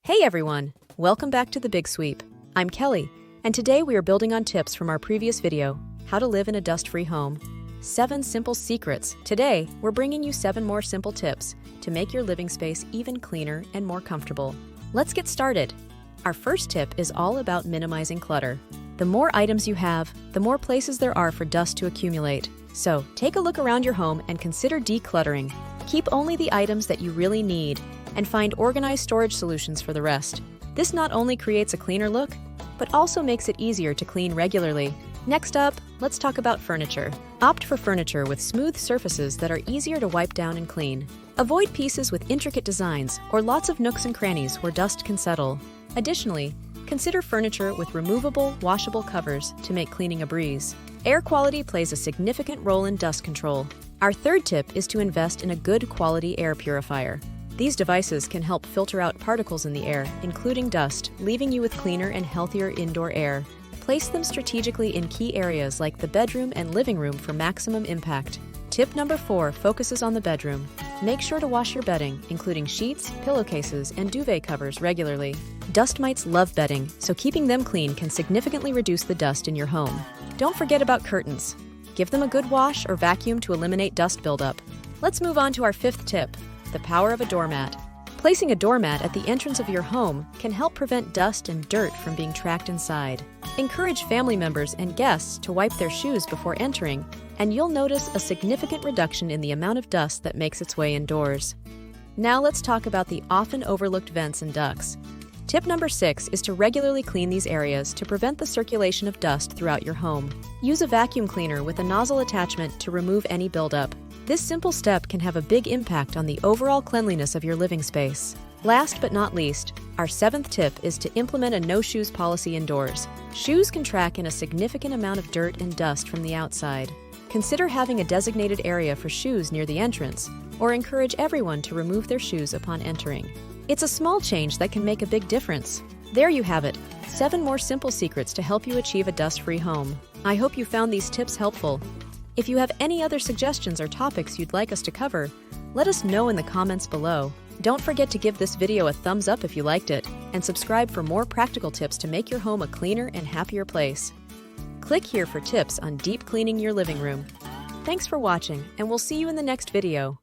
Hey everyone! Welcome back to The Big Sweep. I'm Kelly, and today we are building on tips from our previous video, How to Live in a Dust-Free Home. 7 Simple Secrets. Today, we're bringing you 7 more simple tips to make your living space even cleaner and more comfortable. Let's get started. Our first tip is all about minimizing clutter. The more items you have, the more places there are for dust to accumulate. So, take a look around your home and consider decluttering. Keep only the items that you really need, and find organized storage solutions for the rest. This not only creates a cleaner look, but also makes it easier to clean regularly. Next up, let's talk about furniture. Opt for furniture with smooth surfaces that are easier to wipe down and clean. Avoid pieces with intricate designs or lots of nooks and crannies where dust can settle. Additionally, consider furniture with removable, washable covers to make cleaning a breeze. Air quality plays a significant role in dust control. Our third tip is to invest in a good quality air purifier. These devices can help filter out particles in the air, including dust, leaving you with cleaner and healthier indoor air. Place them strategically in key areas like the bedroom and living room for maximum impact. Tip number 4 focuses on the bedroom. Make sure to wash your bedding, including sheets, pillowcases, and duvet covers regularly. Dust mites love bedding, so keeping them clean can significantly reduce the dust in your home. Don't forget about curtains. Give them a good wash or vacuum to eliminate dust buildup. Let's move on to our 5th tip. The power of a doormat. Placing a doormat at the entrance of your home can help prevent dust and dirt from being tracked inside. Encourage family members and guests to wipe their shoes before entering, and you'll notice a significant reduction in the amount of dust that makes its way indoors. Now let's talk about the often overlooked vents and ducts. Tip number 6 is to regularly clean these areas to prevent the circulation of dust throughout your home. Use a vacuum cleaner with a nozzle attachment to remove any buildup. This simple step can have a big impact on the overall cleanliness of your living space. Last but not least, our 7th tip is to implement a no-shoes policy indoors. Shoes can track in a significant amount of dirt and dust from the outside. Consider having a designated area for shoes near the entrance, or encourage everyone to remove their shoes upon entering. It's a small change that can make a big difference. There you have it, 7 more simple secrets to help you achieve a dust-free home. I hope you found these tips helpful. If you have any other suggestions or topics you'd like us to cover, let us know in the comments below. Don't forget to give this video a thumbs up if you liked it, and subscribe for more practical tips to make your home a cleaner and happier place. Click here for tips on deep cleaning your living room. Thanks for watching, and we'll see you in the next video.